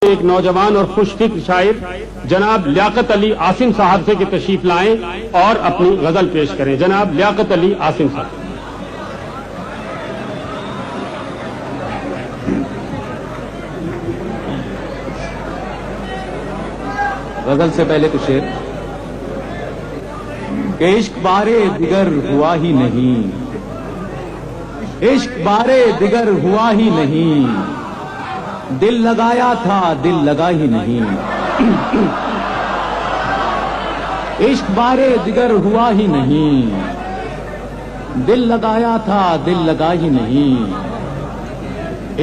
ایک نوجوان اور خوش فکر شاعر جناب لیاقت علی عاصم صاحب سے کہ تشریف لائیں اور اپنی غزل پیش کریں. جناب لیاقت علی عاصم صاحب. غزل سے پہلے کچھ شعر کہ عشق بارے دیگر ہوا ہی نہیں، عشق بارے دیگر ہوا ہی نہیں، دل لگایا تھا دل لگا ہی نہیں، عشق بارے دیگر ہوا ہی نہیں، دل لگایا تھا دل لگا ہی نہیں،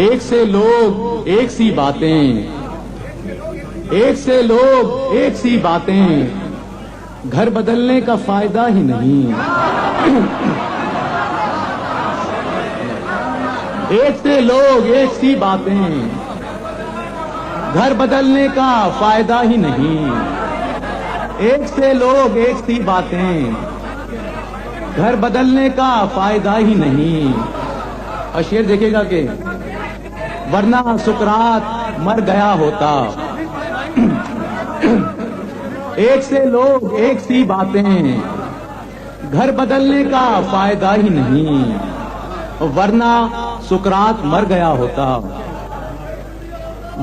ایک سے لوگ ایک سی باتیں، ایک سے لوگ ایک سی باتیں، گھر بدلنے کا فائدہ ہی نہیں، ایک سے لوگ ایک سی باتیں، گھر بدلنے کا فائدہ ہی نہیں، ایک سے لوگ ایک سی باتیں، گھر بدلنے کا فائدہ ہی نہیں. اور شعر دیکھے گا کہ ورنہ سقراط مر گیا ہوتا، ایک سے لوگ ایک سی باتیں، گھر بدلنے کا فائدہ ہی نہیں، ورنہ سقراط مر گیا ہوتا،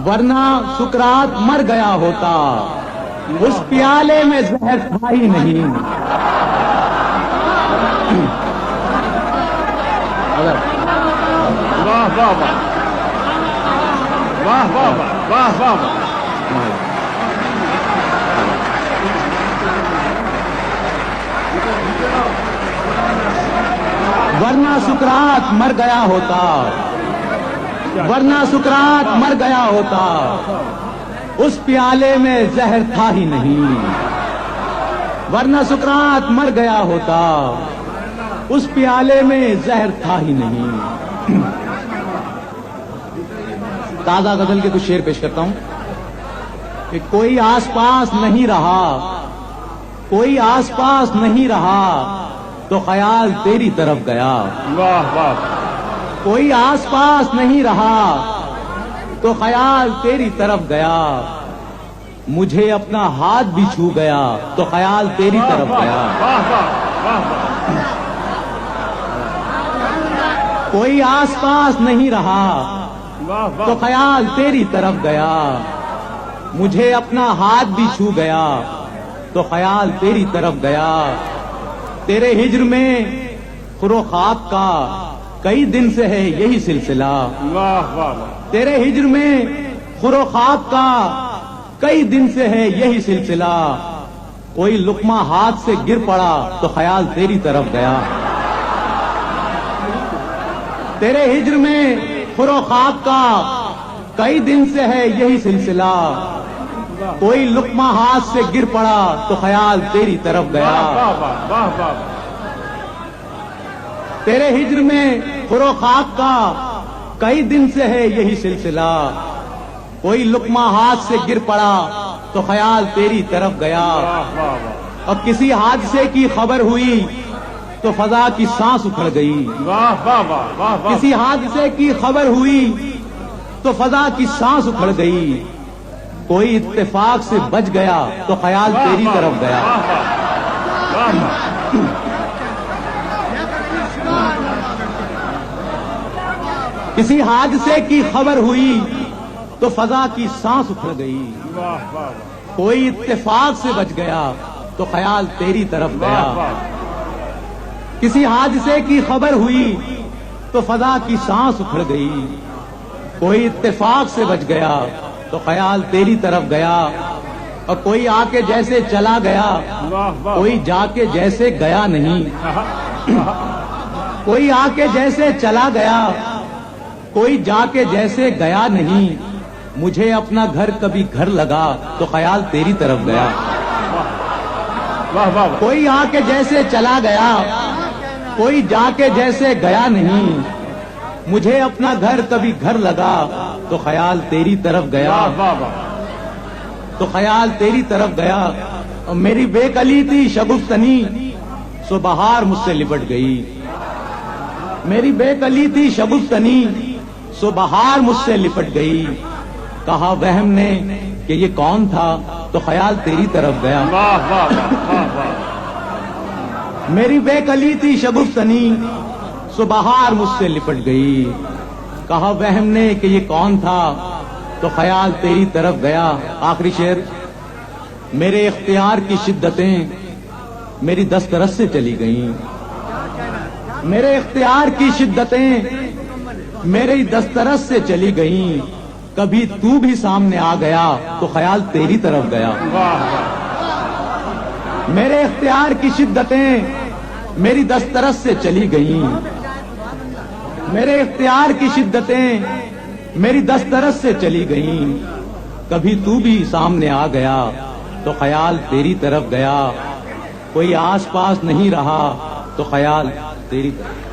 ورنہ سقراط مر گیا ہوتا، اس پیالے میں زہر تھا ہی نہیں. واہ واہ واہ واہ واہ واہ واہ واہ. ورنہ سقراط مر گیا ہوتا، ورنہ سقراط مر گیا ہوتا، اس پیالے میں زہر تھا ہی نہیں، ورنہ سقراط مر گیا ہوتا، اس پیالے میں زہر تھا ہی نہیں. تازہ غزل کے کچھ شعر پیش کرتا ہوں کہ کوئی آس پاس نہیں رہا، کوئی آس پاس نہیں رہا تو خیال تیری طرف گیا. واہ واہ. کوئی آس پاس نہیں رہا تو خیال تیری طرف گیا، مجھے اپنا ہاتھ بھی چھو گیا تو خیال تیری طرف گیا. کوئی آس پاس نہیں رہا تو خیال تیری طرف گیا، مجھے اپنا ہاتھ بھی چھو گیا تو خیال تیری طرف گیا. تیرے ہجر میں خور و خواب کا کئی دن سے ہے یہی سلسلہ، تیرے ہجر میں خور و خواب کا کئی دن سے ہے یہی سلسلہ، کوئی لقمہ ہاتھ سے گر پڑا تو خیال تیری طرف گیا. تیرے ہجر میں خور و خواب کا کئی دن سے ہے یہی سلسلہ، کوئی لقمہ ہاتھ سے گر پڑا تو خیال تیری طرف گیا. تیرے ہجر میں خور و خواب کا کئی دن سے ہے یہی سلسلہ، کوئی لقمہ ہاتھ سے گر پڑا تو خیال تیری طرف گیا. اور کسی حادثے کی خبر ہوئی تو فضا کی سانس اکھڑ گئی، کسی حادثے کی خبر ہوئی تو فضا کی سانس اکھڑ گئی، کوئی اتفاق سے بچ گیا تو خیال تیری طرف گیا. کسی حادثے کی خبر ہوئی تو فضا کی سانس اکھڑ گئی، کوئی اتفاق سے بچ گیا تو خیال تیری طرف گیا. کسی حادثے کی خبر ہوئی تو فضا کی سانس اکھڑ گئی، کوئی اتفاق سے بچ گیا تو خیال تیری طرف گیا. اور کوئی آ کے جیسے چلا گیا، کوئی جا کے جیسے گیا نہیں، کوئی آ کے جیسے چلا گیا، کوئی جا کے جیسے گیا نہیں، مجھے اپنا گھر کبھی گھر لگا تو خیال تیری طرف گیا. کوئی آ کے جیسے چلا گیا، کوئی جا کے جیسے گیا نہیں، مجھے اپنا گھر کبھی گھر لگا تو خیال تیری طرف گیا. تو خیال تیری طرف گیا. اور میری بے کلی تھی شگفتنی سو بہار مجھ سے لپٹ گئی، میری بے کلی تھی شگفتنی سو بہار مجھ سے لپٹ گئی. کہا وہم نے کہ یہ کون تھا تو خیال تیری طرف گیا. واہ واہ واہ واہ. میری بے کلی تھی شگفتنی سو بہار مجھ سے لپٹ گئی. کہا وہم نے کہ یہ کون تھا تو خیال تیری طرف گیا. آخری شعر. میرے اختیار کی شدتیں میری دسترس سے چلی گئیں. میرے اختیار کی شدتیں میری دسترس سے چلی گئیں. کبھی تو بھی سامنے آ گیا تو خیال تیری طرف گیا. میرے اختیار کی شدتیں میری دسترس سے چلی گئیں. میرے اختیار کی شدتیں میری دسترس سے چلی گئیں. کبھی تو بھی سامنے آ گیا تو خیال تیری طرف گیا. کوئی آس پاس نہیں رہا تو خیال تیری طرف.